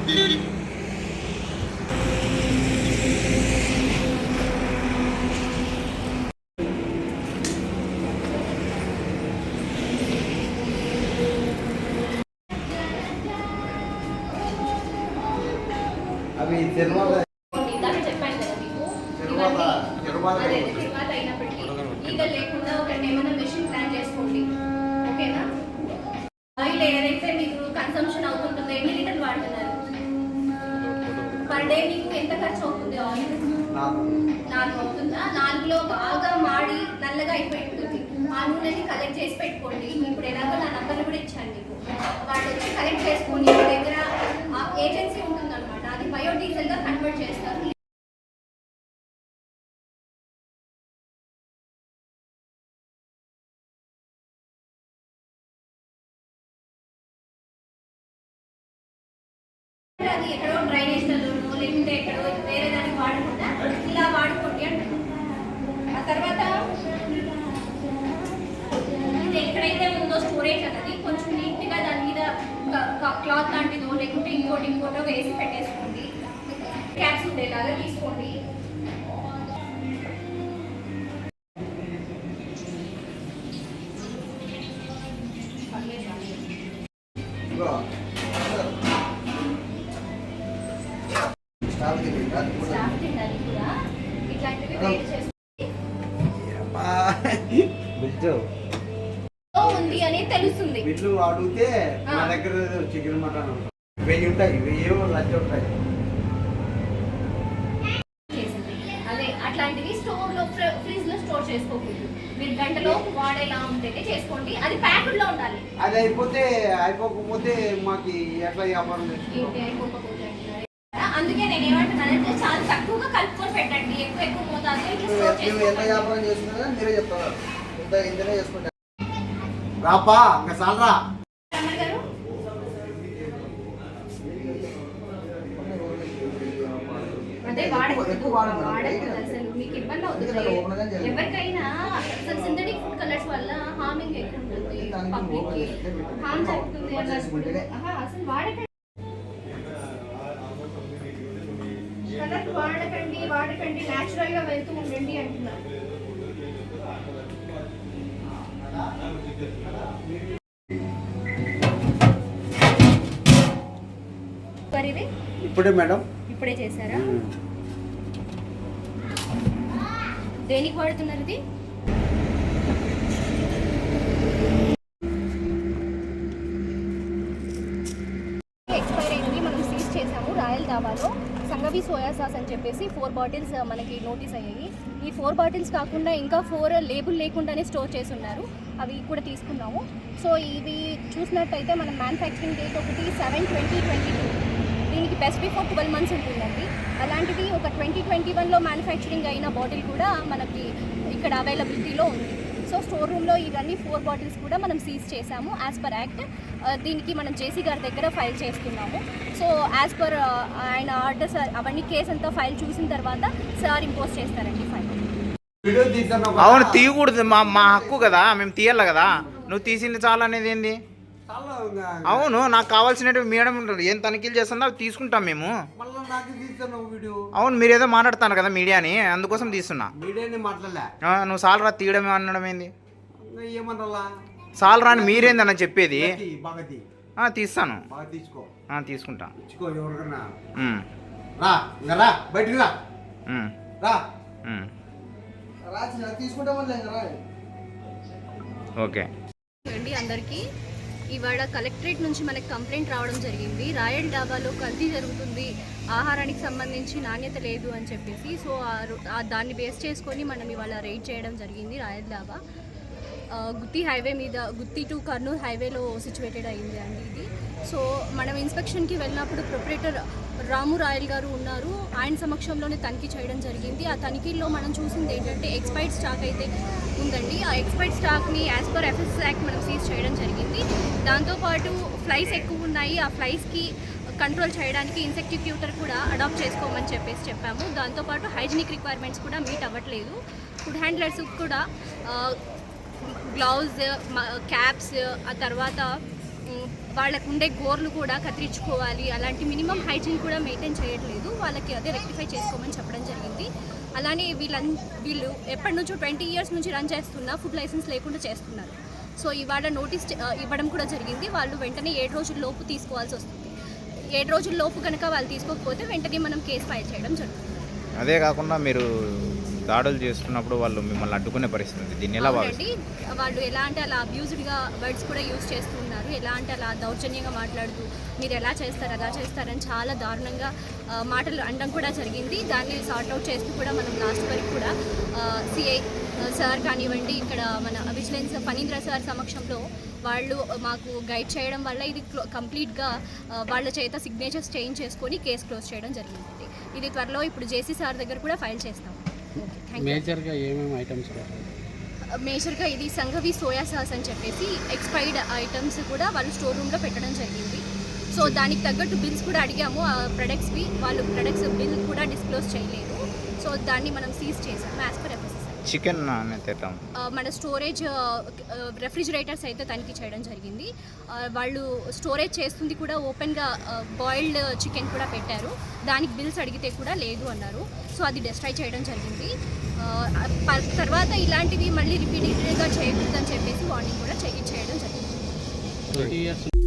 అవి తిరుమల అయినప్పటికీ ఈగ లేకుండా ఒకటి ఏమైనా మెషిన్ ప్లాన్ చేసుకోండి. ఓకేనా? ఆయిల్ ఏదైతే మీకు కన్సంప్షన్ అవుతుంటుందో ఎన్ని లీటర్లు వాడుతున్నారు పర్ డే? మీకు ఎంత ఖర్చు అవుతుంది ఆయిల్? 4 అవుతుందా? 4లో బాగా మాడి నల్లగా అయిపోయి ఉంటుంది. ఆ నూనెని కలెక్ట్ చేసి పెట్టుకోండి. ఇప్పుడు ఎలాగో నా నంబర్లు కూడా ఇచ్చాను మీకు. వాళ్ళు వచ్చి కలెక్ట్ చేసుకొని మీ దగ్గర ఏజెన్సీ ఉంటుందన్నమాట, అది బయోడీజిల్ గా కన్వర్ట్ చేస్తారు. అది ఎక్కడో డ్రైనేజ్లలోనో లేకుంటే ఎక్కడో వేరే దానికి వాడకుండా ఇలా వాడుకోండి అంటారు. ఆ తర్వాత ఇది ఎక్కడైతే ఉందో స్టోరేజ్ అన్నది కొంచెం నీట్గా దాని మీద క్లాత్ లాంటిదో లేకుంటే ఇంకోటో వేసి పెట్టేసుకోండి. క్యాప్స్ ఉండేలాగా తీసుకోండి. స్టాఫ్ తినాలి కూడా ఇట్లాంటివి వేట్ చేసుకోండి. ఉంది అని తెలుస్తుంది. బిల్లు అడిగితే మా దగ్గర చికెన్ మటన్ 1000 ఉంటాయి, 1000 లక్ష ఉంటాయి. అదే అట్లాంటివి స్టోర్ లో ఫ్రిడ్జ్ లో స్టోర్ చేసుకోకూడదు. మీరు గంటలో వాడేలా ఉంటేనే చేసుకోండి. అది ప్యాకెట్ లో ఉండాలి. అది అయిపోకపోతే మాకు ఎట్లా వ్యాపారం ఏంటి అయిపోకపోతే? అందుకే నేను ఏమంటున్నానంటే చాలా తక్కువగా కలుపుకొని పెట్టండి. ఎక్కువ మోతాదులో ఇట్లా స్టోర్ చేసుకోండి. ఎంత వ్యాపారం చేస్తున్నారో మీరే చెప్తారు. ఇంతనే చేసుకుంటారు. రాపా ఇంకా సాలరా గారు అదే వాడకూడదు అసలు. మీకు ఇబ్బంది అవుతుంది ఎవరికైనా. అసలు సింథటిక్ ఫుడ్ కలర్స్ వల్ల హార్మింగ్ ఎక్కువ ఉంటుంది, పబ్లిక్ కి హార్మ్ జరుగుతుంది అన్నప్పుడు అసలు వాడకండి. కలర్ వాడకండి, న్యాచురల్ గా వెళ్తూ ఉండండి అంటున్నారు. ఇప్పుడే మేడం, ఇప్పుడే చేశారా? దేనికి వాడుతున్నారు ఇది? ఎక్స్పైర్ అయినవి మనం సీజ్ చేసాము రాయల్ ధాబాలో. సంగవి సోయా సాస్ అని చెప్పేసి 4 బాటిల్స్ మనకి నోటీస్ అయ్యాయి. ఈ 4 బాటిల్స్ కాకుండా ఇంకా 4 లేబుల్ లేకుండానే స్టోర్ చేసి ఉన్నారు. అవి కూడా తీసుకున్నాము. సో ఇవి చూసినట్టయితే మనం మ్యానుఫ్యాక్చరింగ్ డేట్ ఒకటి 7/20/22. దీనికి బెస్ట్ బిఫోర్ 12 months ఉంటుందండి. అలాంటిది ఒక 2021లో మ్యానుఫ్యాక్చరింగ్ అయిన బాటిల్ కూడా మనకి ఇక్కడ అవైలబిలిటీలో ఉంది. సో స్టోర్ రూమ్లో ఇవన్నీ 4 బాటిల్స్ కూడా మనం సీజ్ చేసాము యాజ్ పర్ యాక్ట్. దీనికి మనం జేసీ గారి దగ్గర ఫైల్ చేస్తున్నాము. సో యాజ్ పర్ ఆయన ఆర్డర్స్ అవన్నీ కేసు అంతా ఫైల్ చూసిన తర్వాత సార్ ఇంపోజ్ చేస్తారండి ఫైల్. అవును, తీయకూడదు, మా హక్కు కదా, మేము తీయాలి కదా. నువ్వు తీసింది చాలా అనేది ఏంది? అవును, నాకు కావాల్సినవి మేడం ఏం తనిఖీలు చేస్తుందో అవి తీసుకుంటాం మేము. అవును, మీరు ఏదో మాట్లాడుతాను కదా మీడియాని, అందుకోసం తీస్తున్నా. నువ్వు సాలరా తీయడం అనడం ఏంది? సాలరా అని మీరేందన్న చెప్పేది? తీస్తాను, తీసుకుంటా. ఓకే అండి. అందరికీ ఇవాళ కలెక్టరేట్ నుంచి మనకి కంప్లైంట్ రావడం జరిగింది. రాయల్ డాబాలో కల్తీ జరుగుతుంది, ఆహారానికి సంబంధించి నాణ్యత లేదు అని చెప్పేసి. సో దాన్ని బేస్ చేసుకొని మనం ఇవాళ రైడ్ చేయడం జరిగింది. రాయల్ డాబా గుత్తి హైవే మీద, గుత్తి టు కర్నూలు హైవేలో సిచ్యువేటెడ్ అయింది అండి ఇది. సో మనం ఇన్స్పెక్షన్కి వెళ్ళినప్పుడు ప్రొపరేటర్ రాము రాయల్ గారు ఉన్నారు. ఆయన సమక్షంలోనే తనిఖీ చేయడం జరిగింది. ఆ తనిఖీల్లో మనం చూసింది ఏంటంటే ఎక్స్పైర్డ్ స్టాక్ అయితే ఉందండి. ఆ ఎక్స్పైర్డ్ స్టాక్ని యాజ్ పర్ ఎఫ్ఎస్ యాక్ట్ మనం సీజ్ చేయడం జరిగింది. దాంతోపాటు ఫ్లైస్ ఎక్కువ ఉన్నాయి. ఆ ఫ్లైస్కి కంట్రోల్ చేయడానికి ఇన్సెక్టిక్యూటర్ కూడా అడాప్ట్ చేసుకోమని చెప్పాము. దాంతోపాటు హైజీనిక్ రిక్వైర్మెంట్స్ కూడా మీట్ అవ్వట్లేదు. ఫుడ్ హ్యాండ్లర్స్ కూడా గ్లౌజ్, క్యాప్స్, ఆ తర్వాత వాళ్ళకు ఉండే గోర్లు కూడా కత్తిరించుకోవాలి, అలాంటి మినిమం హైజీన్ కూడా మెయింటైన్ చేయట్లేదు. వాళ్ళకి అదే రెక్టిఫై చేసుకోమని చెప్పడం జరిగింది. అలానే వీళ్ళు ఎప్పటి నుంచో 20 years నుంచి రన్ చేస్తున్నా ఫుడ్ లైసెన్స్ లేకుండా చేస్తున్నారు. సో ఇవాళ నోటీస్ ఇవ్వడం కూడా జరిగింది. వాళ్ళు వెంటనే 7 రోజుల లోపు తీసుకోవాల్సి వస్తుంది. 7 రోజుల లోపు కనుక వాళ్ళు తీసుకోకపోతే వెంటనే మనం కేసు ఫైల్ చేయడం జరుగుతుంది. అదే కాకుండా మీరు దాడులు చేస్తున్నప్పుడు వాళ్ళు మిమ్మల్ని అడ్డుకునే పరిస్థితి ఉంది. దీన్ని ఎలా అవునండి, వాళ్ళు ఎలా అంటే అలా అబ్యూజ్డ్గా వర్డ్స్ కూడా యూజ్ చేస్తున్నారు. ఎలా అంటే అలా దౌర్జన్యంగా మాట్లాడుతూ మీరు ఎలా చేస్తారు అలా చేస్తారని చాలా దారుణంగా మాటలు అనడం కూడా జరిగింది. దాన్ని సార్ట్అవుట్ చేస్తూ కూడా మనం లాస్ట్ వరకు కూడా సిఐ సార్ కానివ్వండి, ఇక్కడ మన విజిలెన్స్ ఫణీంద్ర సార్ సమక్షంలో వాళ్ళు మాకు గైడ్ చేయడం వల్ల ఇది కంప్లీట్గా వాళ్ళ చేత సిగ్నేచర్స్ చేంజ్ చేసుకొని కేసు క్లోజ్ చేయడం జరిగింది. ఇది త్వరలో ఇప్పుడు జేసీ సార్ దగ్గర కూడా ఫైల్ చేస్తాం. మేజర్గా ఏమేమి ఐటమ్స్? మేజర్గా ఇది సంఘవి సోయా సాస్ అని చెప్పేసి ఎక్స్పైర్డ్ ఐటమ్స్ కూడా వాళ్ళు స్టోర్ రూమ్లో పెట్టడం జరిగింది. సో దానికి తగ్గట్టు బిల్స్ కూడా అడిగాము ఆ ప్రొడక్ట్స్వి. వాళ్ళు ప్రొడక్ట్స్ బిల్ కూడా డిస్క్లోజ్ చేయలేదు. సో దాన్ని మనం సీజ్ చేసాము యాజ్ పర్ ఎఫ్ఎస్ఎస్. చికెన్ మన స్టోరేజ్ రెఫ్రిజిరేటర్స్ అయితే తనిఖీ చేయడం జరిగింది. వాళ్ళు స్టోరేజ్ చేస్తుంది కూడా ఓపెన్గా బాయిల్డ్ చికెన్ కూడా పెట్టారు. దానికి బిల్స్ అడిగితే కూడా లేదు అన్నారు. సో అది డిస్ట్రాయ్ చేయడం జరిగింది. తర్వాత ఇలాంటివి మళ్ళీ రిపీటెడ్గా చేయకూడదని చెప్పేసి వార్నింగ్ కూడా చేయడం జరిగింది.